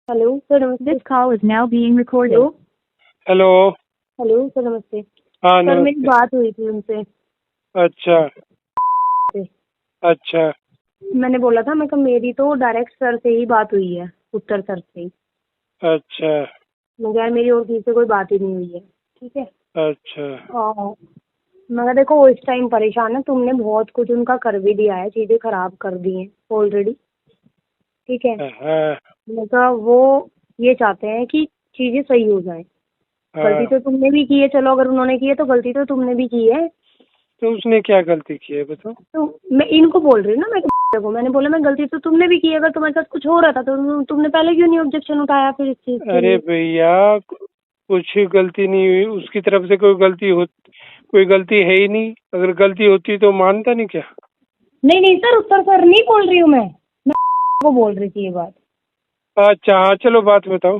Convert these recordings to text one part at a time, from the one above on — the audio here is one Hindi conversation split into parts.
हेलो सर नमस्ते। This call is now being recorded. Hello hello. Hello sir नमस्ते। हाँ सर मेरी नमस्ते। बात हुई थी उनसे। अच्छा से। अच्छा मैंने बोला था मैं मेरी तो डायरेक्ट सर से ही बात हुई है, उत्तर सर से ही। अच्छा मगर यार मेरी और किसी से कोई बात ही नहीं हुई है। ठीक है। अच्छा और मगर देखो वो इस टाइम परेशान है, तुमने बहुत कुछ उनका कर भी दिया है, चीजें खराब कर दी हैं ऑलरेडी। ठीक है। हाँ मतलब वो ये चाहते हैं कि चीजें सही हो जाए। गलती हाँ। तो तुमने भी की है, चलो अगर उन्होंने की है तो गलती तो तुमने भी की है। तो उसने क्या गलती की है बताओ? तो मैं इनको बोल रही हूँ ना, को मैंने बोला मैं गलती तो तुमने भी की है, अगर तुम्हारे साथ कुछ हो रहा था तो तुमने पहले क्यों नहीं ऑब्जेक्शन उठाया फिर इस चीज के अरे लिए। भैया, कुछ गलती नहीं हुई उसकी तरफ से। कोई गलती है ही नहीं। अगर गलती होती तो मानता नहीं क्या? नहीं नहीं सर, उत्तर सर नहीं बोल रही हूँ मैं को बोल रही थी ये बात। अच्छा हाँ, चलो बात बताओ।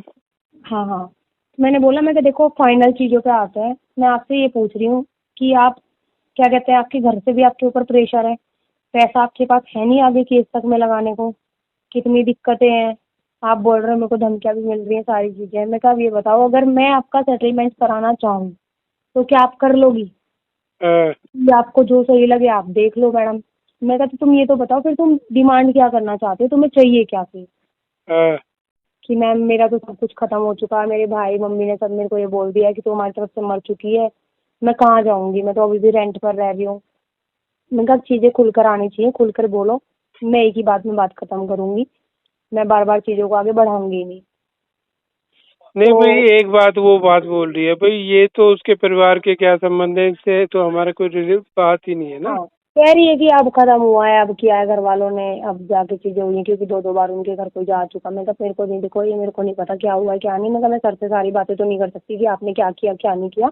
हाँ हाँ। मैंने बोला मैं कि देखो फाइनल चीजों पे आते हैं, मैं आपसे ये पूछ रही हूँ कि आप क्या कहते हैं, आपके घर से भी आपके ऊपर प्रेशर है, पैसा आपके पास है नहीं आगे केस तक में लगाने को, कितनी दिक्कतें हैं, आप बोल रहे हो मेरे को धमकियां भी मिल रही हैं, सारी चीजें। मैं कहा अब ये बताओ, अगर मैं आपका सेटलमेंट कराना चाहूँ तो क्या आप कर लोगी? हाँ, या आपको जो सही लगे आप देख लो मैडम। मैं कहती तुम ये तो बताओ फिर तुम डिमांड क्या करना चाहते हो, तुम्हें चाहिए क्या फिर? हाँ, कि मैम मेरा तो सब कुछ खत्म हो चुका है, मेरे भाई मम्मी ने सब मेरे को ये बोल दिया है कि तुम्हारी तरफ से मर चुकी है, मैं कहाँ जाऊंगी, मैं तो अभी भी रेंट पर रह रही हूँ। मैंने कहा चीजें खुलकर आनी चाहिए, खुलकर बोलो, मैं एक ही बात में बात खत्म करूंगी, मैं बार बार चीजों को आगे बढ़ाऊंगी नहीं। नहीं तो भाई, एक बात वो बात बोल रही है भाई, ये तो उसके परिवार के क्या संबंध है, इससे तो हमारा कोई बात ही नहीं है ना। हाँ, कह रही है कि अब खत्म हुआ है, अब किया है घर वालों ने, अब जाके चीजें हुई हैं, क्योंकि दो दो बार उनके घर कोई जा चुका। मैं कहा मेरे को नहीं, देखो ये मेरे को नहीं पता क्या हुआ है क्या नहीं। मैं कहा मैं सर से सारी बातें तो नहीं कर सकती कि आपने क्या किया क्या नहीं किया,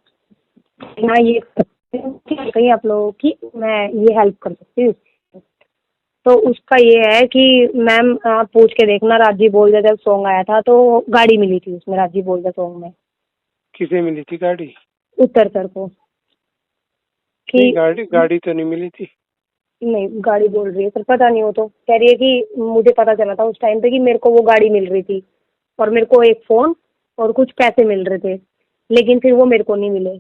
ना ये कर सकती हूँ कि कहीं आप लोगों की मैं ये हेल्प कर सकती हूँ। तो उसका ये है कि मैम आप पूछ के देखना, राजी बोल दे जब सॉन्ग आया था तो गाड़ी मिली थी उसमें, राजी बोल दे सॉन्ग में किसे मिली थी गाड़ी? उत्तर सर को नहीं, कि गाड़ी गाड़ी तो नहीं मिली थी। नहीं गाड़ी बोल रही है सर, पता नहीं, वो तो कह रही है कि मुझे पता चला था उस टाइम पे कि मेरे को वो गाड़ी मिल रही थी और मेरे को एक फोन और कुछ पैसे मिल रहे थे, लेकिन फिर वो मेरे को नहीं मिले,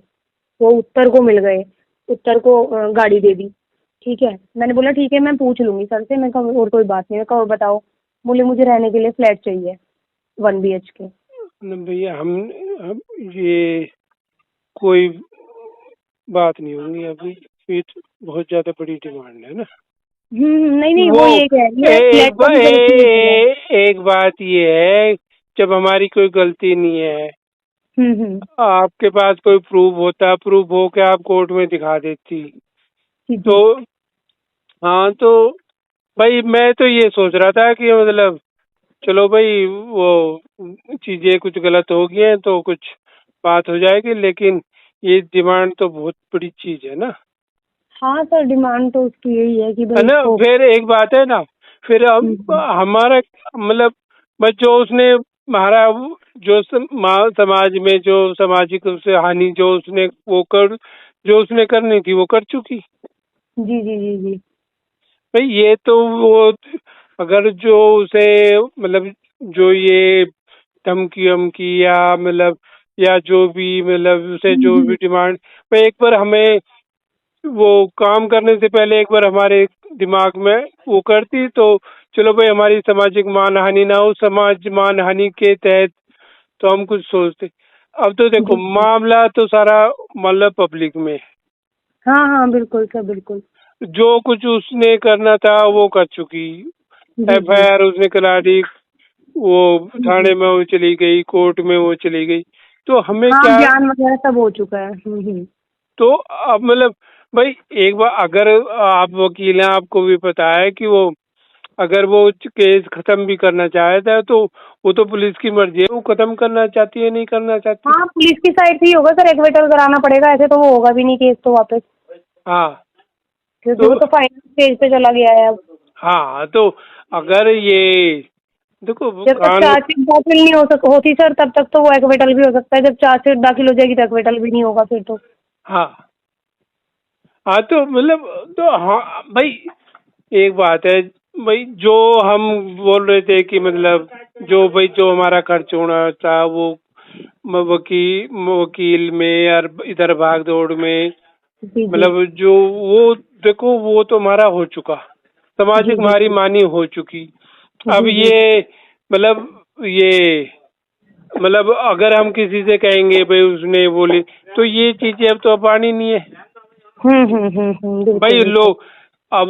वो उत्तर को मिल गए, उत्तर को गाड़ी दे दी। ठीक है। मैंने बोला ठीक है मैं पूछ लूंगी सर से। मैं कहा और कोई बात नहीं। मैं कहा और बताओ। बोले मुझे रहने के लिए फ्लैट चाहिए 1 BHK। न भैया, हम ये कोई बात नहीं होंगी अभी। ये तो बहुत ज्यादा बड़ी डिमांड है ना। नहीं नहीं, वो वो ये कह रही है एक फ्लैट बा, का भी गलती होती है। एक बात ये है, जब हमारी कोई गलती नहीं है, हम्म। आपके पास कोई प्रूफ होता, प्रूफ हो के आप कोर्ट में दिखा देती जी तो। जी। हाँ तो भाई, मैं तो ये सोच रहा था कि मतलब चलो भाई, वो चीजें कुछ गलत हो गई हैं तो कुछ बात हो जाएगी, लेकिन ये डिमांड तो बहुत बड़ी चीज है ना। हाँ सर, डिमांड तो उसकी यही है कि है भाई ना? इसको। फिर एक बात है ना, फिर हम्म। हमारा मतलब बस जो उसने हमारा जो समाज में जो सामाजिक रूप से हानि जो उसने जो उसने करनी थी वो कर चुकी। जी जी जी जी। भाई ये तो वो, अगर जो उसे मतलब जो ये धमकी वमकी या मतलब या जो भी मतलब उसे जो भी डिमांड, भाई एक बार हमें वो काम करने से पहले एक बार हमारे दिमाग में वो करती तो चलो भाई, हमारी सामाजिक मानहानि ना हो, समाज मानहानि के तहत तो हम कुछ सोचते। अब तो देखो जी जी। मामला तो सारा मतलब पब्लिक में है। हाँ हाँ बिल्कुल सर बिल्कुल। जो कुछ उसने करना था वो कर चुकी। जी जी। एफआईआर उसने करा दी, वो थाने हम्म। में वो चली गई, कोर्ट में वो चली गई, तो हमें हाँ क्या? बयान वगैरह सब हो चुका है। तो अब मतलब भाई, एक बार अगर आप वकील हैं, आपको भी पता है कि वो अगर वो केस खत्म भी करना चाहता है तो वो तो पुलिस की मर्जी है, वो खत्म करना चाहती है नहीं करना चाहती। हाँ पुलिस की साइड से ही होगा सर, एक्विटल कराना पड़ेगा, ऐसे तो वो होगा भी नहीं केस तो वापस, हाँ क्योंकि वो तो तो फाइनल स्टेज पे चला गया है अब। हाँ तो अगर ये देखो जब तक कानून। चार्जशीट दाखिल नहीं होती सर, तब तक तो वो एक्विटल भी हो सकता है, जब चार्जशीट दाखिल हो जाएगी तो एक्विटल भी नहीं होगा फिर तो। हाँ हाँ तो मतलब तो हाँ भाई, एक बात है, भाई जो हम बोल रहे थे कि मतलब जो हमारा खर्च होना था वो वकील में और इधर भाग दौड़ में, जी जी मतलब जो वो देखो वो तो हमारा हो चुका, जी सामाजिक जी हमारी मानी हो चुकी। अब जी जी ये मतलब ये मतलब अगर हम किसी से कहेंगे भाई उसने बोली, तो ये चीजें अब तो अब आनी नहीं है बिल्कुल भाई। बिल्कुल। अब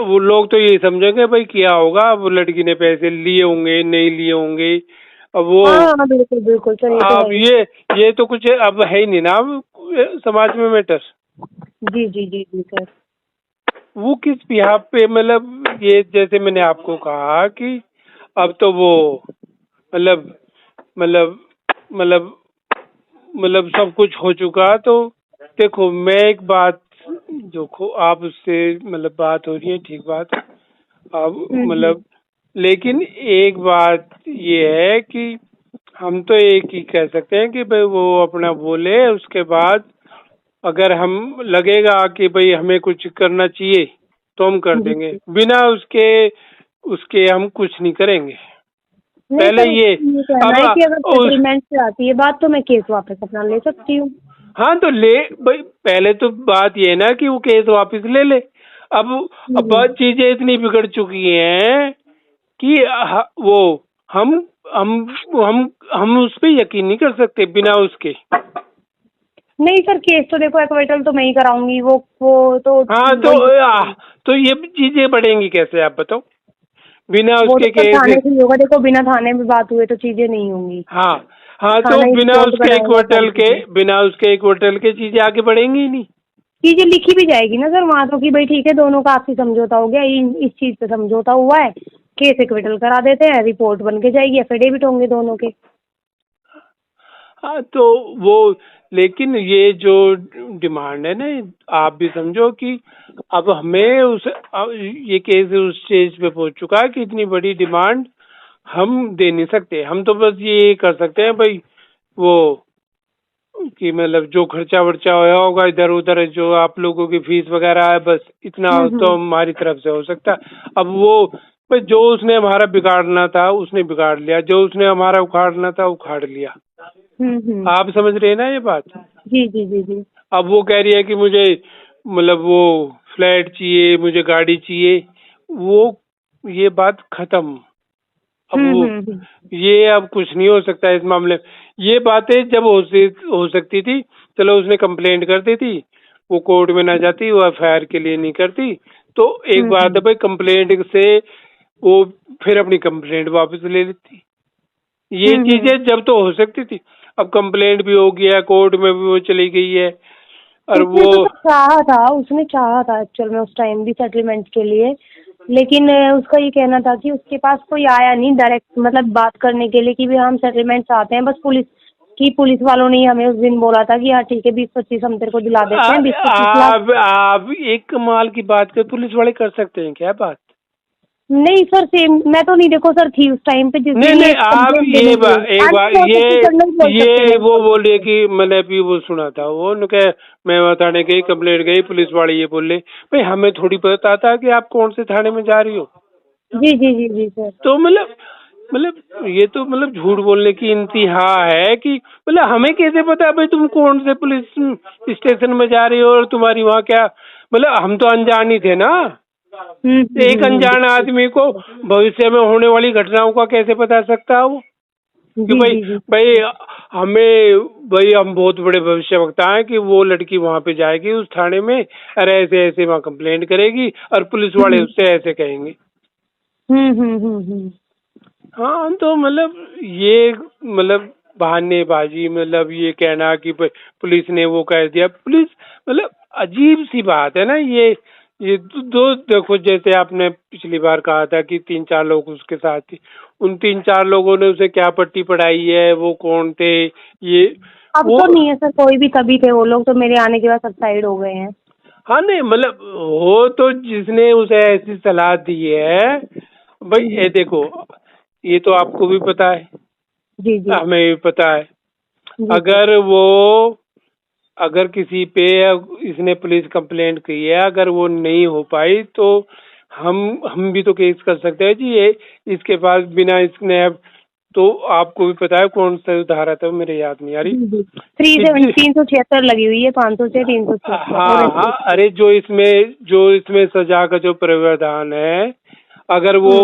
वो लोग तो ये समझेंगे भाई क्या होगा, अब लड़की ने पैसे लिए होंगे नहीं लिए होंगे, अब वो हाँ हाँ बिल्कुल बिल्कुल सर, ये तो है अब ही। ये तो कुछ अब है ही नहीं ना अब समाज में मैटर। जी जी जी जी सर। वो किस बिहाफ पे, मतलब ये जैसे मैंने आपको कहा कि अब तो वो मतलब मतलब मतलब मतलब सब कुछ हो चुका। तो देखो मैं एक बात, जो आप उससे मतलब बात हो रही है ठीक बात है। अब हम्म। मतलब लेकिन एक बात ये है कि हम तो एक ही कह सकते हैं कि भाई वो अपना बोले, उसके बाद अगर हम लगेगा कि भाई हमें कुछ करना चाहिए तो हम कर जी देंगे, जी। बिना उसके उसके हम कुछ नहीं करेंगे। नहीं पहले सर, ये ये कहना अब है कि अगर उस सेटलमेंट से आती है बात तो मैं केस वापस अपना ले सकती हूँ। हाँ तो ले भाई, पहले तो बात ये है ना कि वो केस वापस ले ले। अब हम्म। बात चीजें इतनी बिगड़ चुकी हैं कि वो हम हम हम उस पर यकीन नहीं कर सकते बिना उसके। नहीं सर, केस तो देखो एक्विटल तो मैं ही कराऊंगी, वो तो हाँ तो वही। तो ये चीजें बढ़ेंगी कैसे आप बताओ, बिना वो तो उसके सर थाने केस। से ही होगा, देखो बिना थाने में बात हुए तो चीजें नहीं होंगी। हाँ हाँ, तो थाना ही बिना रिपोर्ट उसके एक बनाएगा सारी होटल के चीजें। बिना उसके एक होटल के चीजें आगे बढ़ेंगी ही नहीं। चीजें लिखी भी जाएगी ना सर वहाँ तो, कि भाई ठीक है दोनों का आपसी समझौता हो गया, इस चीज पे समझौता हुआ है, केस एक्विटल करा देते हैं, रिपोर्ट बन के जाएगी, एफिडेविट होंगे दोनों के। हाँ तो वो, लेकिन ये जो डिमांड है ना, आप भी समझो कि अब हमें ये केस उस स्टेज पे पहुंच चुका है कि इतनी बड़ी डिमांड हम दे नहीं सकते। हम तो बस ये कर सकते हैं भाई वो कि मतलब जो खर्चा वर्चा होया होगा इधर उधर, जो आप लोगों की फीस वगैरह है, बस इतना तो हम्म। हमारी तरफ से हो सकता है। अब वो भाई जो उसने हमारा बिगाड़ना था उसने बिगाड़ लिया, जो उसने हमारा उखाड़ना था उखाड़ लिया। हम्म। आप समझ रहे हैं ना ये बात। जी जी जी जी। अब वो कह रही है कि मुझे मतलब वो फ्लैट चाहिए, मुझे गाड़ी चाहिए, वो ये बात खत्म। अब वो हम्म। ये अब कुछ नहीं हो सकता इस मामले में। ये बातें जब हो सकती थी, चलो उसने कंप्लेंट कर दी थी, वो कोर्ट में ना जाती, वो एफआईआर के लिए नहीं करती, तो एक बात है भाई, कंप्लेंट से वो फिर अपनी कंप्लेंट वापस ले लेती। ये हम्म। चीजें जब तो हो सकती थी। अब कंप्लेंट भी हो गया, कोर्ट में भी वो चली गई है, और उसने वो तो सर चाहा था, उसने चाहा था एक्चुअल में उस टाइम भी सेटलमेंट के लिए, लेकिन उसका ये कहना था कि उसके पास कोई आया नहीं डायरेक्ट, मतलब बात करने के लिए कि भी हम सेटलमेंट चाहते हैं, बस पुलिस वालों ने ही हमें उस दिन बोला था कि हाँ ठीक है 20-25 हम तेरे को दिला देते हैं, 20-25 लाख। आप एक कमाल की बात कर, पुलिस वाले कर सकते हैं क्या बात। नहीं सर, सेम मैं तो नहीं, देखो सर थी उस टाइम पे जिस नहीं दिन ये नहीं, आप कंप्लेंट ये देने गए। एक हाँ बार नहीं बोल सकते सर, नहीं बोल सकते, ये नहीं वो बोल बोल रही है सकते। कि मैंने अभी वो सुना था, वो उन्होंने कहा मैं वहाँ थाने गई, कंप्लेंट गई, पुलिस वाले ये बोले भाई हमें थोड़ी पता था कि आप कौन से थाने में जा रही हो। जी जी जी जी सर। तो मतलब ये तो मतलब झूठ बोलने की इंतहा है कि मतलब हमें कैसे पता भाई तुम कौन से पुलिस स्टेशन में जा रही हो और तुम्हारी वहाँ क्या, मतलब हम तो अनजान ही थे ना। एक अनजान बिल्कुल आदमी को बिल्कुल। भविष्य में होने वाली घटनाओं का कैसे पता सकता है वो, कि जी भाई जी जी भाई हमें भाई हम बहुत बड़े भविष्यवक्ता हैं कि वो लड़की वहां पे जाएगी उस थाने में, अरे ऐसे ऐसे वहां कंप्लेंट करेगी और पुलिस वाले हम्म उससे ऐसे कहेंगे। हम्म। हाँ तो मतलब ये मतलब बहानेबाजी, मतलब ये कहना कि पुलिस ने वो कह दिया, पुलिस मतलब अजीब सी बात है ना ये दो देखो, जैसे आपने पिछली बार कहा था कि 3-4 लोग उसके साथ थे, उन 3-4 लोगों ने उसे क्या पट्टी पढ़ाई है, वो कौन थे ये अब वो। तो नहीं है सर, कोई भी तभी थे वो लोग, तो मेरे आने के बाद सब साइड हो गए हैं। हाँ नहीं मतलब हो तो जिसने उसे ऐसी सलाह दी है भाई, ये देखो ये तो आपको भी पता है, जी जी हमें भी पता है। जी सर। अगर वो अगर किसी पे इसने पुलिस कंप्लेंट की है, अगर वो नहीं हो पाई तो हम भी तो केस कर सकते हैं जी। ये इसके पास बिना इसने अब, तो आपको भी पता है कौन सा धारा था, मेरे याद नहीं आ रही। 376 लगी हुई है, 500 से 376। हाँ हाँ, अरे जो इसमें सजा का जो प्रावधान है, अगर वो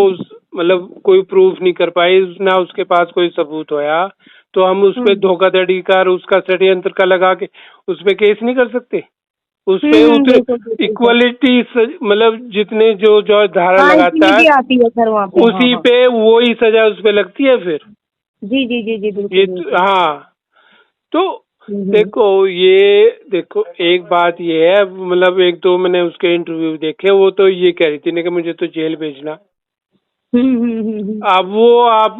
मतलब कोई प्रूफ नहीं कर पाई, ना उसके पास कोई सबूत होया, तो हम उस पे धोखाधड़ी का और उसका षड्यंत्र का लगा के उस पे केस नहीं कर सकते। उस पे इक्वलिटी मतलब जितने जो जो धारा लगाता है आती है सर वहाँ पे। उसी पे वही सजा उस पे लगती है फिर। जी जी जी जी बिल्कुल। ये हाँ, तो देखो एक बात ये है, मतलब एक दो मैंने उसके इंटरव्यू देखे, वो तो ये कह रही थी ना कि मुझे तो जेल भेजना। अब वो आप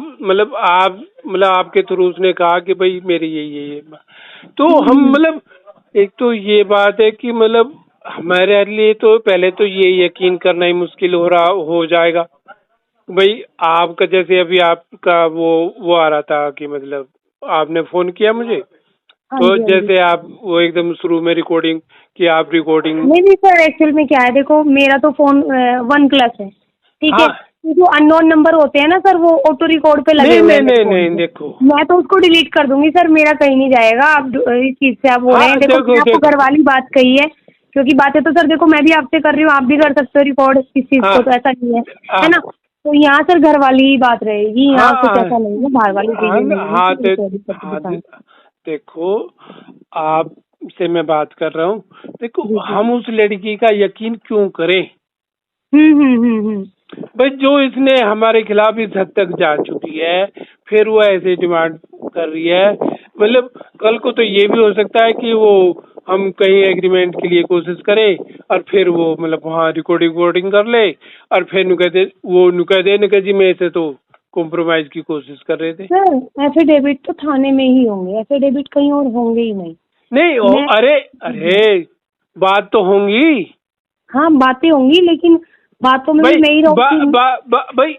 आपके थ्रू उसने कहा कि भाई मेरी ये तो हम मतलब एक तो ये बात है कि मतलब हमारे लिए तो पहले तो ये यकीन करना ही मुश्किल हो जाएगा भाई। आपका जैसे अभी आपका वो आ रहा था कि मतलब आपने फोन किया मुझे, तो जैसे आप वो एकदम शुरू में रिकॉर्डिंग कि आप रिकॉर्डिंग नहीं सर, एक्चुअल में क्या है, देखो मेरा तो फोन OnePlus है, ठीक है। जो अननोन नंबर होते हैं ना सर, वो ऑटो रिकॉर्ड पे लगे हुए हैं। नहीं देखो, मैं तो उसको डिलीट कर दूंगी सर, मेरा कहीं नहीं जाएगा। आप इस चीज से आप हो रहे हैं। देखो आपको घर वाली बात कही है, क्योंकि बातें तो सर देखो मैं भी आपसे कर रही हूँ, आप भी कर सकते हो रिकॉर्ड इस चीज को, तो ऐसा नहीं है ना। तो यहाँ सर घर वाली ही बात रहेगी, यहाँ कुछ ऐसा नहीं है, बाहर वाली चीजें। देखो आपसे मैं बात कर रहा हूँ, देखो हम उस लड़की का यकीन क्यों करें? भाई जो इसने हमारे खिलाफ इस हद तक जा चुकी है, फिर वो ऐसे डिमांड कर रही है, मतलब कल को तो ये भी हो सकता है कि वो हम कहीं एग्रीमेंट के लिए कोशिश करें और फिर वो मतलब वहाँ रिकॉर्डिंग कर ले और फिर नुकह दे जी मैं इसे तो कॉम्प्रोमाइज की कोशिश कर रहे थे। सर एफिडेविट तो थाने में ही होंगे, एफिडेविट कहीं और होंगे ही नहीं। अरे बात तो होंगी। हाँ बातें होंगी, लेकिन बातों में मैं ही भाई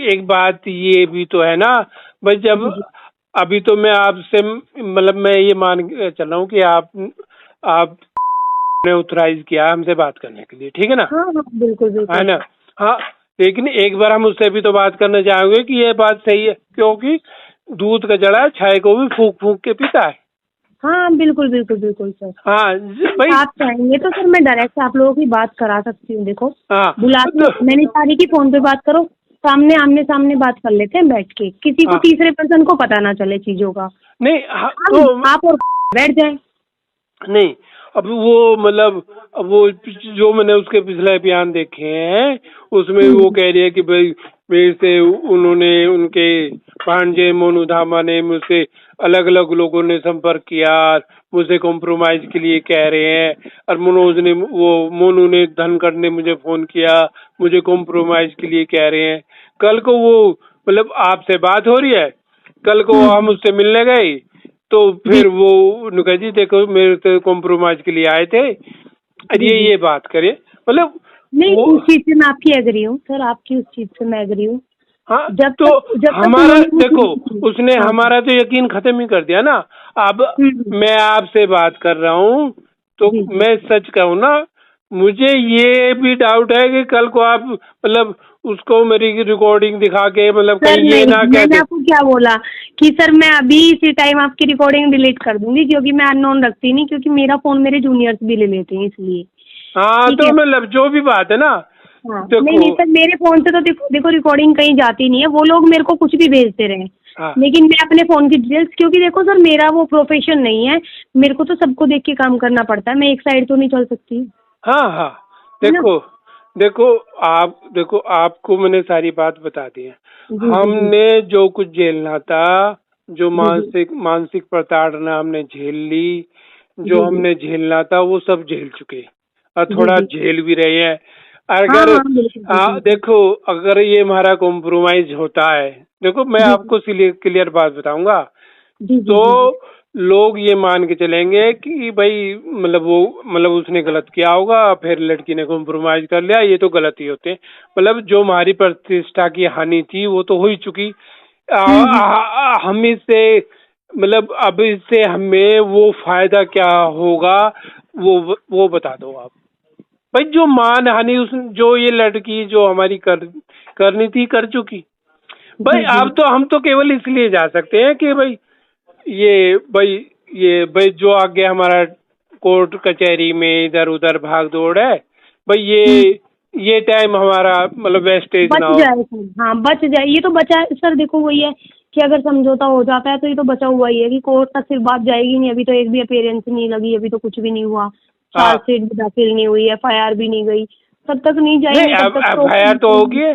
एक बात ये भी तो है ना भाई, जब अभी तो मैं आपसे मतलब मैं ये मान चल रहा हूँ कि आपने ऑथराइज किया हमसे बात करने के लिए, ठीक है ना? हाँ बिल्कुल है ना? हाँ, लेकिन एक बार हम उससे भी तो बात करना चाहेंगे कि ये बात सही है, क्योंकि दूध का जड़ा छाए को भी फूंक फूंक के पीता है। हाँ बिल्कुल सर। हाँ भाई, आप चाहेंगे तो सर मैं डायरेक्ट आप लोगों की बात करा सकती हूँ। देखो बुला के मैंने सारी की फोन पे बात करो, आमने सामने बात कर लेते हैं बैठ के, किसी को तीसरे पर्सन को पता ना चले चीजों का। नहीं तो आप और बैठ जाए। नहीं अब वो मतलब अब वो जो मैंने उसके पिछले बयान देखे हैं उसमें वो कह रही है कि भाई मेरे से उनके भांजे मोनू धामा ने मुझसे अलग अलग लोगों ने संपर्क किया, मुझे कॉम्प्रोमाइज के लिए कह रहे हैं, और मोनू ने धनखड़ ने मुझे फोन किया, मुझे कॉम्प्रोमाइज के लिए कह रहे हैं। कल को वो मतलब आपसे बात हो रही है, कल को हम उससे मिलने गए तो फिर वो नुका जी देखो मेरे तो कॉम्प्रोमाइज के लिए आए थे, ये बात करे मतलब नहीं उस चीज से मैं आपकी एग्री हूँ सर, आपकी उस चीज से मैं एग्री हूँ। हाँ जब हमारा देखो उसने हमारा तो यकीन खत्म ही कर दिया ना। अब मैं आपसे बात कर रहा हूँ तो मैं सच कहूँ ना, मुझे ये भी डाउट है कि कल को आप मतलब उसको मेरी रिकॉर्डिंग दिखा के मतलब कहीं ये ना कहते। मैंने आपको क्या बोला कि सर मैं अभी इसी टाइम आपकी रिकॉर्डिंग डिलीट कर दूंगी, क्योंकि मैं अननोन रखती नहीं, क्योंकि मेरा फोन मेरे जूनियर्स भी ले लेते हैं इसलिए। हाँ तो मतलब जो भी बात है ना, नहीं सर मेरे फोन से तो देखो रिकॉर्डिंग कहीं जाती नहीं है, वो लोग मेरे को कुछ भी भेजते रहे। लेकिन मैं अपने फोन की डिटेल्स, क्योंकि देखो सर मेरा वो प्रोफेशन नहीं है, मेरे को तो सबको देख के काम करना पड़ता है, मैं एक साइड तो नहीं चल सकती। हाँ देखो आपको मैंने सारी बात बता दी है। हमने जो कुछ झेलना था, जो मानसिक प्रताड़ना हमने झेल ली, जो हमने झेलना था वो सब झेल चुके और थोड़ा झेल भी रहे हैं। अगर देखो अगर ये हमारा कॉम्प्रोमाइज होता है, देखो मैं आपको क्लियर बात बताऊंगा, तो लोग ये मान के चलेंगे कि भाई मतलब उसने गलत किया होगा, फिर लड़की ने कॉम्प्रोमाइज कर लिया, ये तो गलत ही होते हैं। मतलब जो हमारी प्रतिष्ठा की हानि थी वो तो हो ही चुकी। हम इससे मतलब अब इससे हमें वो फायदा क्या होगा वो बता दो आप। भाई जो मानहानि उस जो ये लड़की जो हमारी करनी थी कर चुकी। भाई जी, अब तो हम तो केवल इसलिए जा सकते हैं कि भाई जो आगे हमारा कोर्ट कचहरी में इधर उधर भाग दौड़ है, भाई ये टाइम हमारा मतलब वेस्टेज बच ना हो। जाए सर, हाँ बच जाए, ये तो बचा है सर। देखो वही है कि अगर समझौता हो जाता है तो ये तो बचा हुआ ही है कि कोर्ट तक सिर्फ बात जाएगी नहीं। अभी तो एक भी अपीयरेंस नहीं लगी, अभी तो कुछ भी नहीं हुआ, हाँ चार्जशीट भी दाखिल नहीं हुई, FIR भी नहीं गई। तब तक नहीं नहीं, जाएंगे तब अब तक तो FIR तो हो गई है,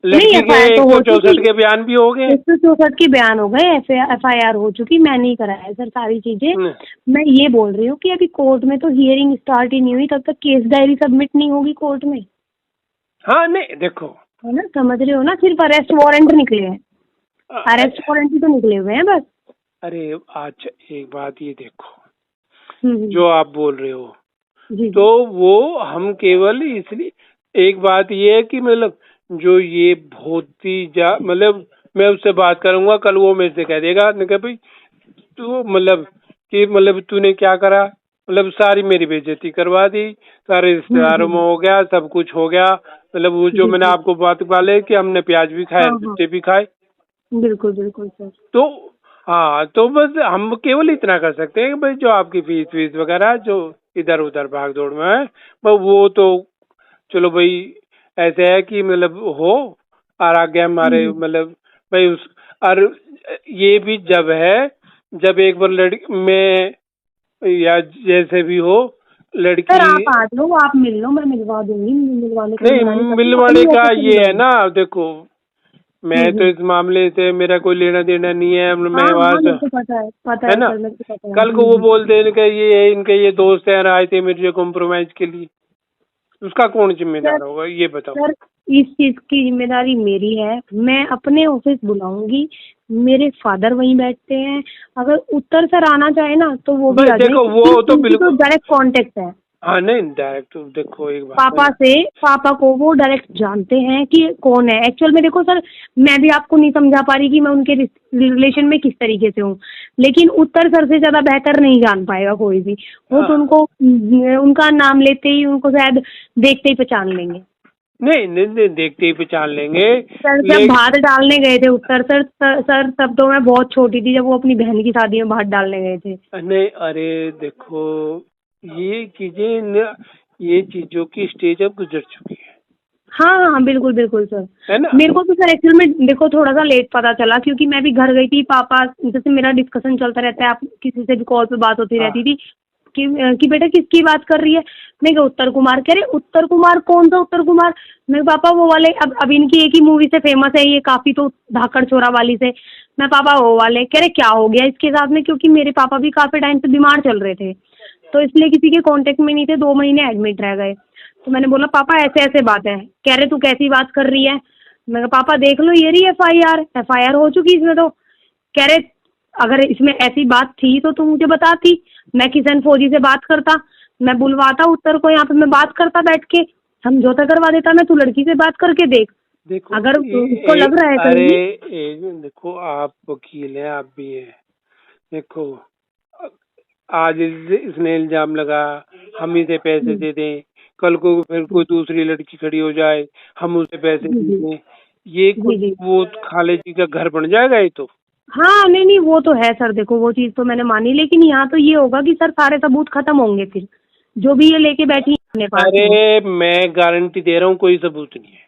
नहीं। लड़की के FIR तो हो 164 चुकी, के बयान भी हो गए। 164 की बयान हो गए, FIR हो चुकी। मैं नहीं कराया है सर सारी चीजें। हम्म, मैं ये बोल रही हूँ कि अभी कोर्ट में तो हियरिंग स्टार्ट ही नहीं हुई, तब तक केस डायरी सबमिट नहीं होगी कोर्ट में, हाँ नहीं देखो, है ना? समझ रहे हो ना? सिर्फ अरेस्ट वारंट निकले हैं, अरेस्ट वारंट ही तो निकले हुए हैं बस। अरे अच्छा एक बात ये देखो, हम्म, जो आप बोल रहे हो जी तो वो हम केवल इसलिए, एक बात ये है कि मतलब जो ये बहुत ही मतलब मैं उससे बात करूंगा कल, वो मेरे से कह देगा नहीं कि भाई तू मतलब तूने क्या करा, मतलब सारी मेरी बेइज्जती करवा दी, सारे रिश्तेदारों में हो गया, सब कुछ हो गया। मतलब वो जो जी मैंने जी। आपको बात वाले कि हमने प्याज भी खाए हाँ हाँ, मिर्चे भी खाए, बिल्कुल बिल्कुल सर। तो हाँ तो बस हम केवल इतना कर सकते हैं कि भाई जो आपकी फीस वगैरह जो इधर उधर भाग दौड़ में है, वो तो चलो भाई ऐसे है कि मतलब हो और आगे हमारे हम्म। मतलब भाई उस और ये भी जब है जब एक बार लड़की में या जैसे भी हो सर लड़की, आप आ जाओ, आप मिल लो, मैं मिलवा दूंगी, मिलवाने कोई नहीं मना नहीं करती, मिलवाने अपनी का ऑफिस ये है मिलवाऊंगी। ना, देखो मैं तो इस मामले से मेरा कोई लेना देना नहीं है, हाँ मैं वहां हाँ, से, मेरे को पता है है ना। सर, मेरे को पता है। कल को वो बोलते हैं इनके ये दोस्त हैं आए थे मेरे कॉम्प्रोमाइज के लिए, उसका कौन सर जिम्मेदार होगा ये बताओ। सर इस चीज की जिम्मेदारी मेरी है, मैं अपने ऑफिस बुलाऊंगी, मेरे फादर वहीं बैठते हैं। अगर उत्तर सर आना चाहे ना तो वो भी भाई आ जाए, देखो क्योंकि वो तो उनकी तो बिल्कुल, डायरेक्ट कांटेक्ट है हाँ नहीं डायरेक्ट देखो एक बात है पापा ना, से। पापा को वो डायरेक्ट जानते हैं कि कौन है एक्चुअल में। देखो सर, मैं भी आपको नहीं समझा पा रही कि मैं उनके रिलेशन में किस तरीके से हूँ, लेकिन उत्तर सर से ज्यादा बेहतर नहीं जान पाएगा कोई भी। वो तो हाँ उनको उनका नाम लेते ही उनको शायद देखते ही पहचान लेंगे। नहीं देखते ही पहचान लेंगे। सर जब ले भात डालने गए थे उत्तर सर तब तो मैं बहुत छोटी थी, जब वो अपनी बहन की शादी में भात डालने गए थे। नहीं अरे देखो ये चीजें ये चीजों की स्टेज अब गुजर चुकी हाँ हाँ, बिल्कुल बिल्कुल सर। है ना। मेरे को भी सर एक्चुअल में देखो थोड़ा सा लेट पता चला, क्योंकि मैं भी घर गई थी। पापा जैसे मेरा डिस्कशन चलता रहता है, आप किसी से भी कॉल पे बात होती हाँ रहती थी कि बेटा किसकी बात कर रही है। मैं कहा उत्तर कुमार। कह रहे उत्तर कुमार? कौन सा उत्तर कुमार? मैं पापा वो वाले, अब इनकी एक ही मूवी से फेमस है ये काफी, तो धाकड़ छोरा वाली से। मैं पापा वो वाले। कह रहे क्या हो गया इसके साथ में? क्योंकि मेरे पापा भी काफी टाइम से बीमार चल रहे थे, तो इसलिए किसी के कांटेक्ट में नहीं थे, 2 महीने एडमिट रह गए। तो मैंने बोला पापा ऐसे ऐसे बात है। कह रहे तू कैसी बात कर रही है? मैं कहा पापा देख लो, ये रही FIR हो चुकी इसमें तो। कह रहे अगर इसमें ऐसी बात थी तो तू मुझे बताती, मैं किशन फौजी से बात करता, मैं बुलवाता उत्तर को यहाँ पे, मैं बात करता बैठ के, समझौता करवा देता मैं। तू लड़की से बात करके देख, देखो अगर उसको लग रहा है अरे कहीं। देखो आप वकील हैं आप भी हैं, देखो आज इसने इल्जाम लगा हम इसे पैसे दे दें, कल को फिर कोई दूसरी लड़की खड़ी हो जाए हम उसे पैसे जी दे जी दें, ये जी जी। वो खाले जी का घर बन जाएगा ये तो। हाँ नहीं नहीं, वो तो है सर। देखो वो चीज़ तो मैंने मानी, लेकिन यहाँ तो ये होगा कि सर सारे सबूत खत्म होंगे फिर, जो भी ये लेके बैठी है अपने पास में। अरे मैं गारंटी दे रहा हूँ कोई सबूत नहीं है,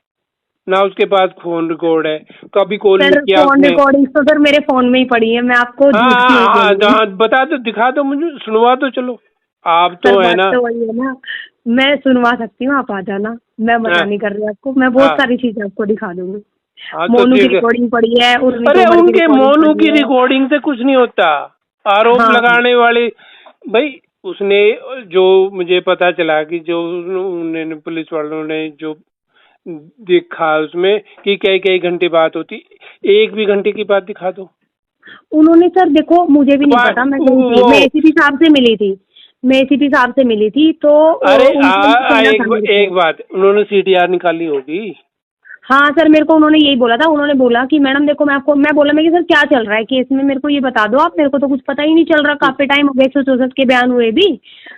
ना उसके पास फोन रिकॉर्ड है, कभी कॉल नहीं सर किया फोन उसने। रिकॉर्डिंग तो सर मेरे फोन में ही पड़ी है, मैं आपको हाँ झूठ क्यों हाँ हाँ बोलूंगी। हाँ, बता दो दिखा दो मुझे सुनवा दो चलो, आप सर तो है बात ना। तो वही है ना, मैं सुनवा सकती हूँ, आप आ जाना। मैं मना हाँ नहीं कर रही आपको, मैं बहुत हाँ सारी चीजें आपको दिखा दूंगी। हाँ तो मोनू की ठीक है। रिकॉर्डिंग पड़ी है, उर्मी अरे तोमर की उनके रिकॉर्डिंग मोनू की पड़ी है। रिकॉर्डिंग से कुछ नहीं होता, आरोप हाँ लगाने वाले भाई उसने, जो मुझे पता चला कि जो उन्होंने पुलिस वालों ने जो देखा उसमें कि कई कई घंटे बात होती, एक भी घंटे की बात दिखा दो। उन्होंने सर देखो मुझे भी नहीं पता, मैं गई थी, वो मैं ACP साहब से मिली थी, मैं ACP साहब से मिली थी तो अरे उनको कहना था मेरे को। एक बात उन्होंने CTR निकाली होगी। हाँ सर, मेरे को उन्होंने यही बोला था। उन्होंने बोला कि मैडम देखो, मैं बोला मैं कि सर क्या चल रहा है केस में, मेरे को ये बता दो आप, मेरे को तो कुछ पता ही नहीं चल रहा, काफी टाइम हो गया 164 के बयान हुए भी।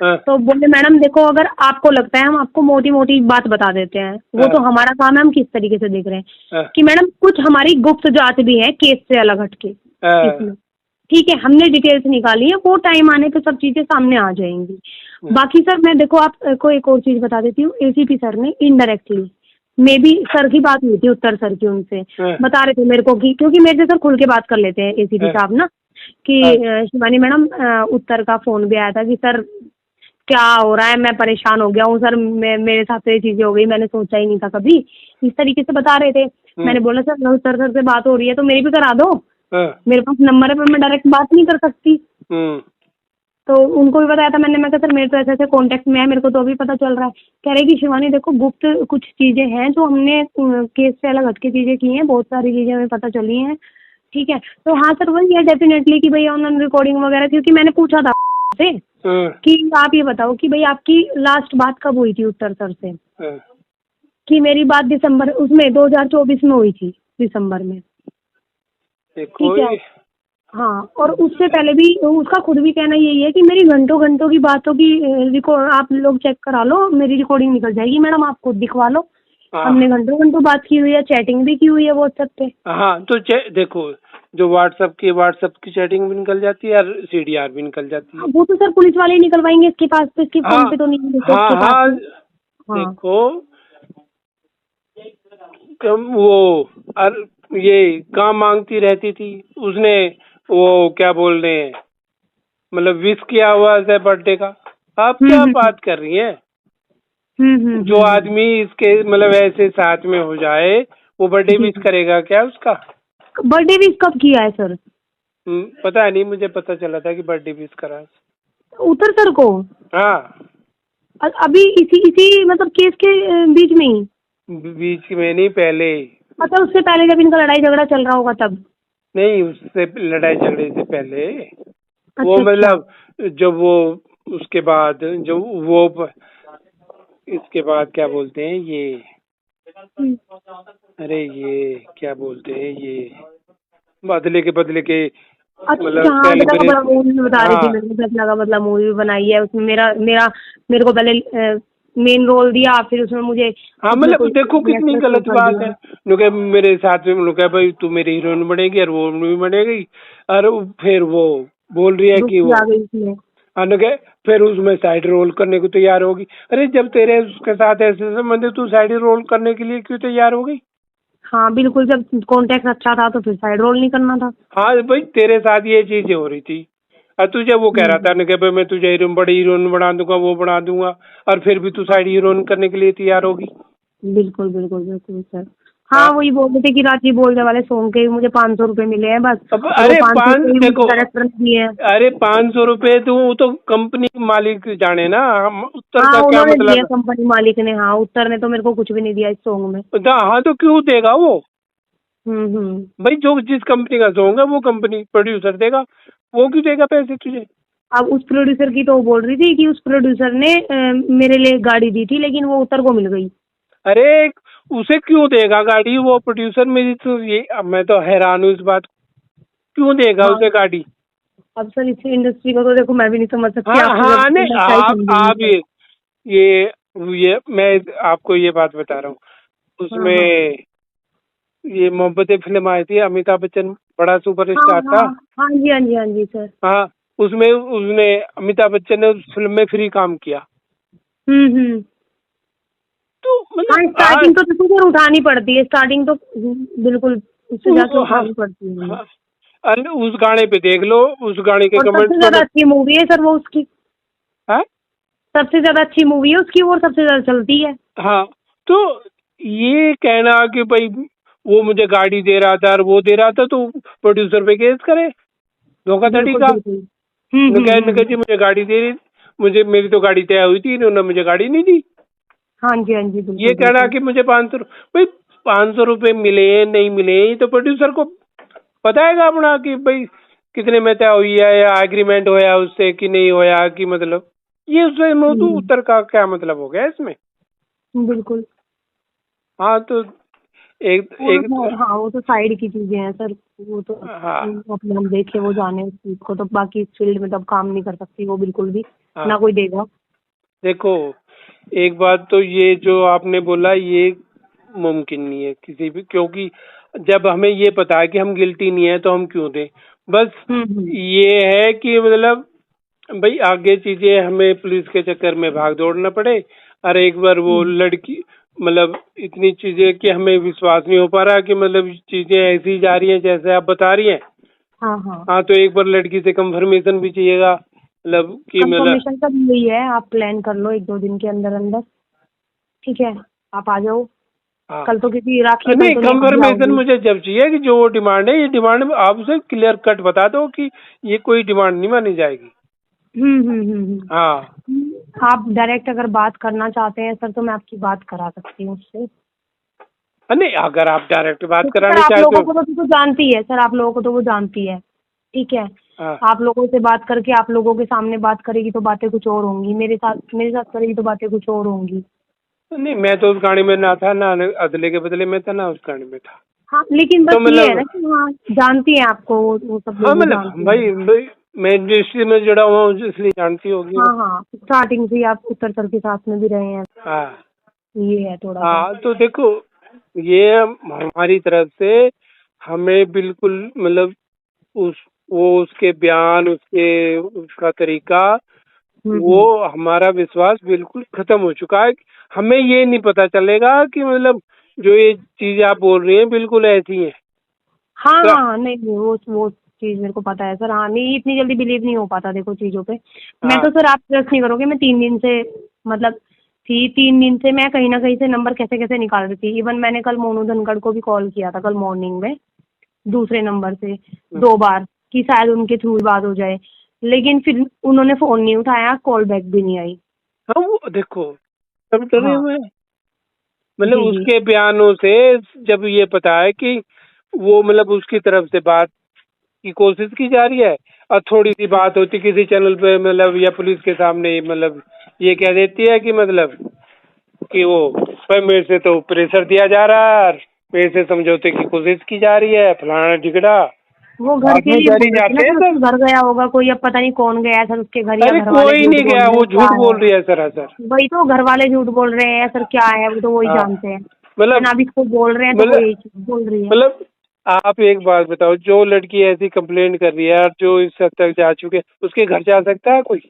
हाँ, तो बोले मैडम देखो, अगर आपको लगता है हम आपको मोटी मोटी बात बता देते हैं, वो तो हमारा काम है, हम किस तरीके से देख रहे हैं हाँ, कि मैडम कुछ हमारी गुप्त जांच भी है केस से अलग हटके हाँ, इसमें। ठीक है, हमने डिटेल्स निकाली है, वो टाइम आने पे सब चीजें सामने आ जाएंगी। बाकी सर मैं देखो आपको एक और चीज बता देती हूँ, एसीपी सर ने इनडायरेक्टली, मे बी सर की बात हुई थी उत्तर सर की उनसे, हाँ, बता रहे थे मेरे को कि क्योंकि मेरे से सर खुल के बात कर लेते हैं एसीपी हाँ, साहब ना, कि शिवानी मैडम उत्तर का फोन भी आया था कि सर क्या हो रहा है, मैं परेशान हो गया हूँ सर, मेरे साथ तो ये चीजें हो गई, मैंने सोचा ही नहीं था कभी, इस तरीके से बता रहे थे। मैंने बोला सर उत्तर सर से बात हो रही है तो मेरी भी करा दो, हाँ, मेरे पास नंबर है पर मैं डायरेक्ट बात नहीं कर सकती। तो उनको भी बताया था मैंने, मैं कहा सर मेरे तो ऐसे ऐसे कॉन्टेक्ट में है, मेरे को तो अभी पता चल रहा है। कह रहे कि शिवानी देखो, गुप्त कुछ चीजें हैं जो हमने केस से अलग हटके चीजें की हैं, बहुत सारी चीजें हमें पता चली हैं। ठीक है, तो हाँ सर वही है डेफिनेटली कि भाई ऑनलाइन रिकॉर्डिंग वगैरह, क्योंकि मैंने पूछा था से कि आप ये बताओ कि भाई आपकी लास्ट बात कब हुई थी उत्तर सर से, कि मेरी बात दिसंबर उसमें 2024 में हुई थी, दिसंबर में। ठीक है, हाँ, और उससे पहले भी उसका खुद भी कहना यही है कि मेरी घंटों घंटों की बातों की रिकॉर्ड आप लोग चेक करा लो, मेरी रिकॉर्डिंग निकल जाएगी मैडम, आप खुद दिखवा लो। हमने घंटों घंटों बात की हुई है, चैटिंग भी की हुई है व्हाट्सएप पे। हाँ, तो देखो, जो व्हाट्सएप की चैटिंग भी निकल जाती है और सीडीआर भी निकल जाती है। वो तो सर पुलिस वाले ही निकलवाएंगे, इसके पास तो, इसके फोन पे तो नहीं है, हाँ, इसके पास हाँ, तो। देखो वो ये काम मांगती रहती थी उसने, वो क्या बोल रहे हैं, मतलब विश किया हुआ है बर्थडे का। आप क्या बात कर रही हैं? जो आदमी इसके मतलब ऐसे साथ में हो जाए वो बर्थडे विश करेगा क्या उसका? बर्थडे विश कब किया है सर? पता नहीं, मुझे पता चला था कि बर्थडे विश करा उत्तर सर को। हाँ, अभी इसी मतलब केस के बीच में ही? बीच में नहीं, पहले। अच्छा, उससे पहले जब इनका लड़ाई झगड़ा चल रहा होगा तब? नहीं, उससे लड़ाई झगड़े से पहले। अच्छा, वो मतलब जब वो उसके बाद जो वो इसके बाद क्या बोलते हैं ये, अरे ये क्या बोलते हैं ये, बदले के अच्छा, सेलिब्रेट। बड़ा मूवी बता रही थी, मेरे को लगा मतलब मूवी बनाई है उसमें, मेरे को पहले मेन रोल दिया, फिर उसमें मुझे। हाँ, मतलब देखो कितनी गलत बात है। नुके मेरे साथ में नुके भाई तू मेरी हीरोइन बनेगी और वो भी बनेगी, और फिर वो बोल रही है कि वो नुके फिर उसमें साइड रोल करने को तैयार होगी। अरे जब तेरे उसके साथ ऐसे संबंध है, तू साइड रोल करने के लिए क्यों तैयार हो गई? हाँ बिल्कुल, जब कॉन्टेक्ट अच्छा था तो फिर साइड रोल नहीं करना था। हाँ भाई, तेरे साथ ये चीजें हो रही थी और तुझे वो कह रहा था ना कि भाई मैं तुझे बड़ी हीरोइन बना दूंगा, वो बना दूंगा, और फिर भी तू साइड हीरोइन करने के लिए तैयार होगी। बिल्कुल बिल्कुल बिल्कुल सर। हाँ, वही बोल रहे थे कि रांची बोलने वाले सॉन्ग के मुझे 500 रुपए मिले हैं बस। अरे 500 रुपए तो कंपनी मालिक जाने ना, हम उत्तर का क्या मतलब दिया कंपनी मालिक ने। हाँ, उत्तर ने तो मेरे को कुछ भी नहीं दिया इस सॉन्ग में। हाँ, तो क्यों देगा वो? हम्म। भाई जो जिस कंपनी का सॉन्ग है वो कंपनी प्रोड्यूसर देगा, वो क्यों देगा पैसे तुझे? अब उस प्रोड्यूसर की तो बोल रही थी कि उस प्रोड्यूसर ने मेरे लिए गाड़ी दी थी, लेकिन वो उत्तर को मिल गई। अरे उसे क्यों देगा गाड़ी वो प्रोड्यूसर? मेरी तो ये, अब मैं तो हैरान हूँ इस बात, क्यों देगा उसे गाड़ी? अब सर इस इंडस्ट्री को तो देखो मैं भी नहीं समझ सकती। हाँ, नहीं आप ये मैं आपको ये बात बता रहा हूँ, उसमें ये मोहब्बतें फिल्म आई थी, अमिताभ बच्चन बड़ा सुपरस्टार था। हाँ जी, हाँ जी, हाँ जी सर। हाँ, उसमें उसने अमिताभ बच्चन ने उस फिल्म में फ्री काम किया। तो मतलब स्टार्टिंग तो सर उठानी पड़ती है, स्टार्टिंग तो बिल्कुल उससे जाके उठानी पड़ती है। अरे उस गाने पे देख लो, उस गाने के कमेंट्स। सबसे ज्यादा अच्छी मूवी है सर वो उसकी। हाँ, सबसे ज्यादा अच्छी मूवी है उसकी, और सबसे ज्यादा चलती है। हाँ, तो ये कहना कि भाई वो मुझे गाड़ी दे रहा था और वो दे रहा था, तो प्रोड्यूसर पे केस करे धोखाधड़ी का। जी मुझे गाड़ी दे रही, मेरी तो गाड़ी तय हुई थी, इन्होंने मुझे गाड़ी नहीं दी। हाँ जी, हाँ जी। ये कहना कि मुझे 500 भाई 500 रुपए मिले नहीं मिले तो प्रोड्यूसर को बताएगा अपना कि भाई कितने में तय हुई है, या एग्रीमेंट होया उससे कि नहीं होया, कि मतलब ये उससे तो उत्तर का क्या मतलब हो गया इसमें? बिल्कुल। हाँ, तो एक एक हाँ वो तो साइड की चीजें हैं सर, वो तो हाँ अपने हम देखे वो जाने उस चीज को, तो बाकी इस फील्ड में तो अब काम नहीं कर सकती वो बिल्कुल भी, हाँ। ना कोई देगा। देखो, एक बात तो ये जो आपने बोला ये मुमकिन नहीं है किसी भी, क्योंकि जब हमें ये पता है कि हम गिल्टी नहीं है तो हम क्यों दें। बस हम्म। ये है कि मतलब भाई आगे चीजें हमें पुलिस के चक्कर में भाग दौड़ना पड़े, और एक बार वो लड़की मतलब इतनी चीजें कि हमें विश्वास नहीं हो पा रहा कि मतलब चीजें ऐसी जा रही हैं जैसे आप बता रही हैं। हाँ हाँ, हाँ, तो एक बार लड़की से कंफर्मेशन भी चाहिएगा, मतलब कि मतलब कंफर्मेशन का भी यही है, आप प्लान कर लो 1-2 दिन के अंदर अंदर, ठीक है, आप आ जाओ। हाँ कल तो किसी राखी है, कल नहीं, तो नहीं आप भी कंफर्मेशन आओगी। मुझे जब चाहिए कि जो वो डिमांड है, ये डिमांड आप उसे क्लियर कट बता दो कि ये कोई डिमांड नहीं मानी जाएगी। हाँ आप डायरेक्ट अगर बात करना चाहते हैं सर तो मैं आपकी बात करा सकती हूँ उससे। नहीं, अगर आप डायरेक्ट बात क्योंकि सर करानी आप चाहते लोगों हो। को तो जानती है सर, आप लोगों को तो वो जानती है, ठीक है। हाँ आप लोगों से बात करके आप लोगों के सामने बात करेगी तो बातें कुछ और होंगी, मेरे साथ करेगी तो बातें कुछ और होंगी। नहीं, मैं तो उस गाड़ी में ना था, ना अदले के बदले में था, ना उस गाड़ी में था। हाँ लेकिन तो बस ये है ना मतलब कि हाँ जानती है आपको, वो सब हाँ लोग भी मतलब जानते भाई हैं। भाई मैं इंडस्ट्री में जुड़ा हुआ हूँ इसलिए जानती होगी वो। हाँ हाँ, स्टार्टिंग से ही आप उत्तर सर के साथ में भी रहे हैं, हाँ ये है थोड़ा सा। हाँ, तो देखो ये हमारी तरफ से हमें बिल्कुल मतलब उस वो उसके बयान, उसका तरीका, वो हम्म। हमारा विश्वास बिल्कुल खत्म हो चुका है। हमें ये नहीं पता चलेगा कि मतलब जो ये चीजें आप बोल रही हैं बिल्कुल ऐसी हैं। हाँ तो हाँ, नहीं नहीं, वो चीज मेरे को पता है सर। हाँ नहीं, इतनी जल्दी बिलीव नहीं हो पाता देखो चीजों पे। मैं हाँ तो सर, आप ट्रस्ट नहीं करोगे, मैं 3 दिन से मतलब थी 3 दिन से मैं कहीं ना कहीं से नंबर कैसे कैसे निकाल रही थी। इवन मैंने कल मोनू धनखड़ को भी कॉल किया था, कल मॉर्निंग में, दूसरे नंबर से 2 बार, कि शायद उनके थ्रू बात हो जाए, लेकिन फिर उन्होंने फोन नहीं उठाया, कॉल बैक भी नहीं आई। हाँ, वो देखो सब डरे हाँ हुए हैं। मतलब जी जी। उसके बयानों से जब ये पता है कि वो मतलब उसकी तरफ से बात की कोशिश की जा रही है, और थोड़ी सी बात होती किसी चैनल पे मतलब या पुलिस के सामने मतलब ये कह देती है कि मतलब कि वो भाई मेरे से तो प्रेशर दिया जा रहा है, मेरे से समझौते की कोशिश की जा रही है, फलाना ढिगड़ा। वो घर के आदमी लिए डर ही बोल रहे थे ना जाते हैं सर, सर। उसके घर गया होगा कोई, अब पता नहीं कौन गया है सर उसके घर, या अरे घर वाले कोई झूठ नहीं बोल गया, रहे वो हैं क्या झूठ है। बोल रही है सरासर। वही तो, घर वाले झूठ बोल रहे हैं सर, क्या है वो तो वही हाँ जानते हैं। मतलब जनाब इसको बोल रहे हैं तो वो मतलब यही चीज बोल रही है। मतलब आप एक बात बताओ, जो लड़की ऐसी कंप्लेंट कर रही है और जो इस हद तक जा चुके उसके घर जा सकता है कोई?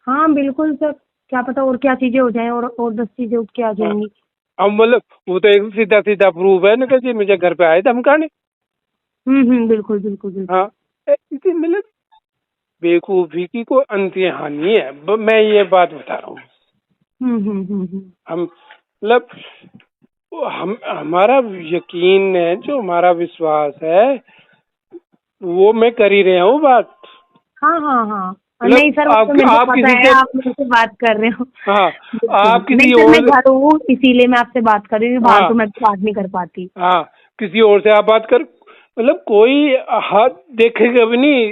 हाँ बिल्कुल सर, क्या पता और क्या चीजें हो जाएं, और 10 चीजें उठ के आ हाँ, जाएंगी। अब मतलब वो तो एक सीधा सीधा प्रूफ है ना कि जी मुझे घर पे आए धमकाने। बिल्कुल बिल्कुल बिल्कुल। हाँ इसी मतलब बेवकूफी की कोई अंतहानि है। मैं ये बात बता रहा हूँ। हम्म। हम मतलब हम हमारा यकीन है, जो हमारा विश्वास है वो मैं कर ही रहा हूँ बात। हाँ हाँ हाँ, मतलब नहीं सर वो तो मेरे को आप पता किसी है, से आप मेरे से बात कर रहे हो। हाँ बिल्कुल आप नहीं किसी सर, मैं और घर हूँ इसीलिए मैं आपसे बात कर रही हूँ, बाहर हाँ तो मैं बात नहीं कर पाती। हाँ किसी और से आप बात कर मतलब कोई हाथ देखेगा भी नहीं।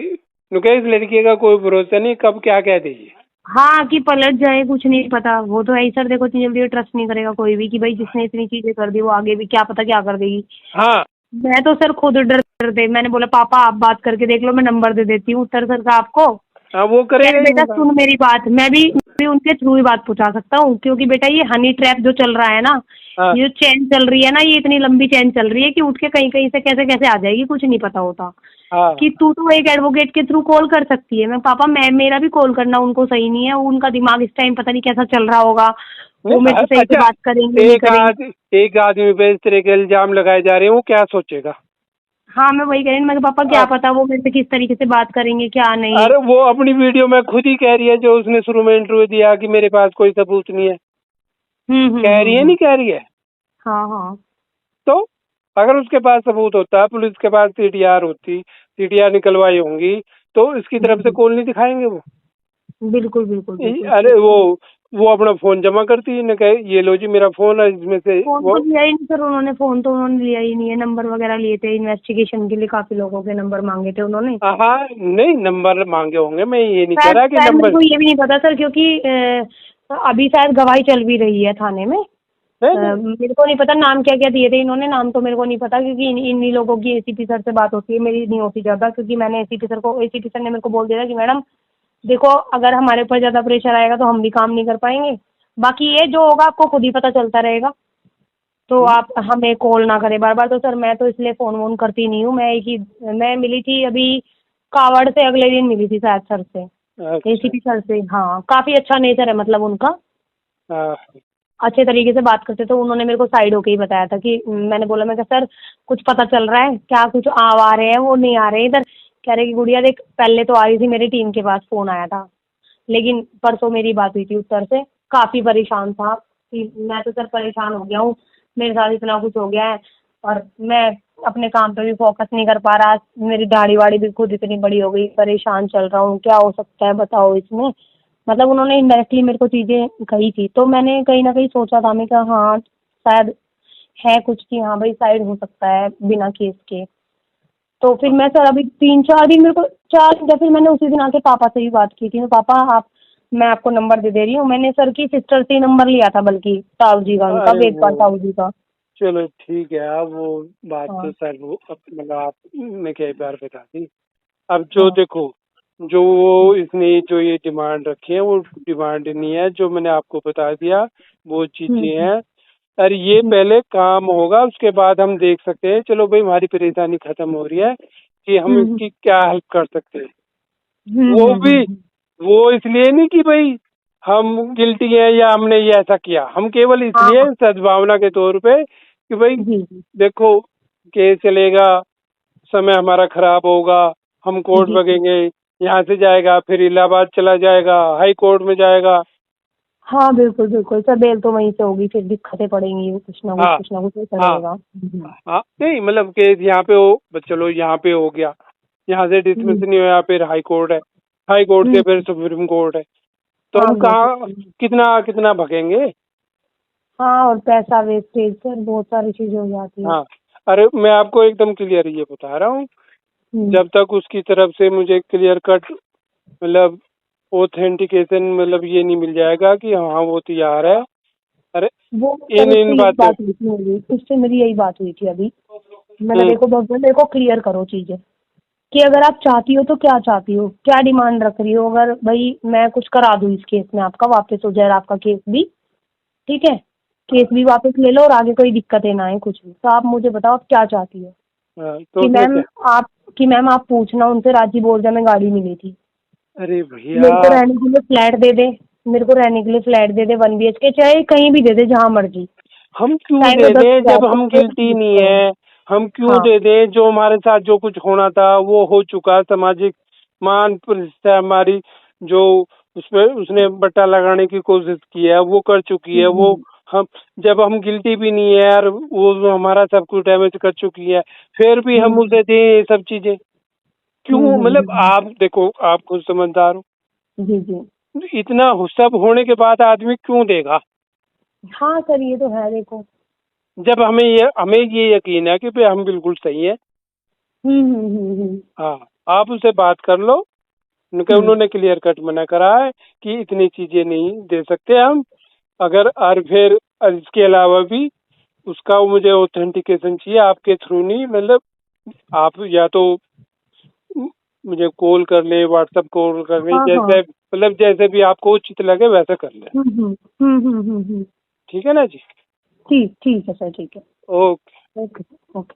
नुके इस लड़की का कोई भरोसा नहीं, कब क्या कह देगी। हाँ कि पलट जाए, कुछ नहीं पता, वो तो है ही सर। देखो इतनी जल्दी ट्रस्ट नहीं करेगा कोई भी कि भाई जिसने इतनी चीजें कर दी वो आगे भी क्या पता क्या कर देगी। हाँ मैं तो सर खुद डरते, मैंने बोला पापा आप बात करके देख लो, मैं नंबर दे देती हूँ उत्तर सर का आपको। हाँ वो कह करेगा रहे ही बेटा बात। सुन मेरी बात, मैं भी उनके थ्रू ही बात पहुंचा सकता हूँ, क्योंकि बेटा ये हनी ट्रैप जो चल रहा है ना, हाँ ये जो चैन चल रही है ना, ये इतनी लंबी चैन चल रही है कि उठ के कहीं कहीं से कैसे कैसे आ जाएगी, कुछ नहीं पता होता। हाँ कि तू तो एक एडवोकेट के थ्रू कॉल कर सकती है। मैं पापा, मेरा भी कॉल करना उनको सही नहीं है, उनका दिमाग इस टाइम पता नहीं कैसा चल रहा होगा, वो मेरे से सही से अच्छा, बात करेंगे नहीं करेंगे। एक आदमी पे इस तरह के इल्जाम लगाए जा रहे हैं, वो क्या सोचेगा? हाँ मैं वही कह रही हूँ, मैं पापा क्या पता वो मेरे से किस तरीके से बात करेंगे क्या नहीं। अरे वो अपनी वीडियो में खुद ही कह रही है, जो उसने शुरू में इंटरव्यू दिया कि मेरे पास कोई सबूत नहीं है। कह रही है, नहीं कह रही है? हाँ हाँ तो अगर उसके पास सबूत होता, पुलिस के पास सीटीआर होती, सीटीआर निकलवाई होंगी, तो इसकी तरफ से कॉल नहीं दिखाएंगे वो? बिल्कुल बिल्कुल बिल्कुल अरे सर। वो अपना फोन जमा करती है, न कहे ये लो जी मेरा फोन है, इसमें से फोन वो तो लिया ही नहीं सर उन्होंने, फोन तो उन्होंने लिया ही नहीं है। नंबर वगैरह लिए थे इन्वेस्टिगेशन के लिए, काफी लोगों के नंबर मांगे थे उन्होंने। हाँ नहीं नंबर मांगे होंगे, मैं ये नहीं कह शायद रहा कि शायद मेरे नंबर। को ये भी नहीं पता सर, क्योंकि अभी शायद गवाही चल भी रही है थाने में, मेरे को नहीं पता नाम क्या क्या दिए थे इन्होंने, नाम तो मेरे को नहीं पता क्योंकि इन्हीं लोगों की एसीपी सर से बात होती है, मेरी नहीं होती ज़्यादा, क्योंकि मैंने एसीपी सर ने मेरे को बोल दिया था कि मैडम देखो अगर हमारे ऊपर ज़्यादा प्रेशर आएगा तो हम भी काम नहीं कर पाएंगे, बाकी ये जो होगा आपको खुद ही पता चलता रहेगा, तो आप हमें कॉल ना करें बार बार। तो सर मैं तो इसलिए फ़ोन वोन करती नहीं हूँ, मैं मिली थी अभी कावड़ से अगले दिन मिली थी शायद सर से, अच्छा। एसीपी सर से। हाँ काफ़ी अच्छा नेचर है मतलब उनका, हाँ अच्छे तरीके से बात करते, तो उन्होंने मेरे को साइड होके ही बताया था कि मैंने बोला मैं कहा सर कुछ पता चल रहा है क्या, कुछ आ रहे हैं वो नहीं आ रहे हैं इधर। कह रहे कि गुड़िया देख पहले तो आ रही थी मेरी टीम के पास, फ़ोन आया था, लेकिन परसों मेरी बात हुई थी उस सर से, काफ़ी परेशान था कि मैं तो सर परेशान हो गया हूँ, मेरे साथ इतना कुछ हो गया है और मैं अपने काम पे भी फोकस नहीं कर पा रहा, मेरी दाढ़ी वाड़ी भी खुद इतनी बड़ी हो गई, परेशान चल रहा हूँ, क्या हो सकता है बताओ इसमें। मतलब उन्होंने इनडायरेक्टली मेरे को चीज़ें कही थी, तो मैंने कहीं ना कहीं सोचा था, मैं कहा हाँ शायद है कुछ कि हाँ भाई साइड हो सकता है बिना केस के। तो फिर मैं सर अभी 3-4 दिन, मेरे को 4 या फिर मैंने उसी दिन आके पापा से भी बात की थी, मैं पापा आप मैं आपको नंबर दे रही हूँ, मैंने सर की सिस्टर से ही नंबर लिया था, बल्कि ताऊ जी का, उनका अरे वेदपाल वो ताऊ जी का। चलो ठीक है, अब वो बात तो हाँ सर वो मतलब आपने कई बार बता दी। अब जो हाँ देखो, जो वो इसने जो ये डिमांड रखी है वो डिमांड नहीं है, जो मैंने आपको बता दिया वो चीजें हम्म हैं। अरे ये हम्म पहले काम होगा, उसके बाद हम देख सकते हैं, चलो भाई हमारी परेशानी खत्म हो रही है कि हम हम्म इसकी क्या हेल्प कर सकते हैं। हम्म वो हम्म भी हम्म वो इसलिए नहीं कि भाई हम गिल्टी हैं या हमने ये ऐसा किया, हम केवल हाँ इसलिए हाँ सद्भावना के तौर पे कि भाई जी जी देखो केस चलेगा, समय हमारा खराब होगा, हम कोर्ट जी जी भगेंगे, यहाँ से जाएगा फिर इलाहाबाद चला जाएगा, हाई कोर्ट में जाएगा। हाँ बिल्कुल बिल्कुल सर, बेल तो वहीं से होगी, फिर दिक्कतें पड़ेंगी, हाँ कुछ ना कुछ ऐसा हाँ रहेगा। हाँ, नहीं मतलब केस यहाँ पे हो, चलो यहाँ पे हो गया, यहाँ से डिसमिस हम्म नहीं होया फिर हाई कोर्ट है, हाई कोर्ट से फिर हम्म, सुप्रीम कोर्ट है, तो हाँ हम कहाँ बिल्कुल। कितना कितना भगेंगे। हाँ और पैसा वेस्टेज सर, बहुत सारी चीजें हो जाती है। हाँ, अरे मैं आपको एकदम क्लियर ये बता रहा हूँ, हम्म जब तक उसकी तरफ से मुझे क्लियर कट मतलब ऑथेंटिकेशन मतलब ये नहीं मिल जाएगा कि हाँ वो तैयार है। अरे वो सर इन उससे इन यही बातों। बात हुई थी मेरी, उससे मेरी यही बात हुई थी अभी। मैंने हम्म देखो भगवान मेरे को क्लियर करो चीजें कि अगर आप चाहती हो तो क्या चाहती हो, क्या डिमांड रख रही हो, अगर भाई मैं कुछ करा दूं इस केस में, आपका वापस हो जाए आपका केस भी, ठीक है, केस भी वापस ले लो और आगे कोई दिक्कतें ना आए कुछ भी, तो आप मुझे बताओ आप क्या चाहती हो। हाँ, तो कि उसमें क्या। मैम आप आप पूछना उनसे, राजी बोल में गाड़ी मिली थी, अरे भैया, मेरे को रहने के लिए फ्लैट दे दे, मेरे को रहने के लिए फ्लैट दे दे 1 BHK, चाहे कहीं भी दे दे जहाँ मर्जी, हम क्यों चाहे मैं दे दें 10,000 जब हम कोई भी गिल्टी नहीं पूछता हूँ। है। हम क्यों हाँ दे दें, जो हमारे साथ जो कुछ होना था वो हो चुका, सामाजिक मान प्रतिष्ठा हमारी जो उसमें उसने बट्टा लगाने की कोशिश की है वो कर चुकी है वो। जी हम जब हम गिल्टी भी नहीं है यार, वो जो हमारा सब कुछ डैमेज कर चुकी है, फिर भी हम हम्म उसे दें ये सब चीजें क्यों। मतलब हम्म। आप देखो, आप खुद समझदार हो, जी जी। इतना सब होने के बाद आदमी क्यों देगा। हाँ सर ये तो है देखो। जब हमें ये यकीन है कि भाई हम बिल्कुल सही है। हम्म। हाँ, आप उनसे बात कर लो, उनके हम्म उन्होंने क्लियर कट मना करा है कि इतनी चीजें नहीं दे सकते हम। अगर और फिर इसके अलावा भी उसका मुझे ऑथेंटिकेशन चाहिए आपके थ्रू, नहीं मतलब आप या तो मुझे कॉल कर ले, व्हाट्सएप कॉल कर ले, हाँ हाँ। जैसे मतलब जैसे भी आपको उचित लगे वैसा कर ले। हम्म। ठीक है ना जी। ठीक ठीक है सर, ठीक है। ओके। Okay okay.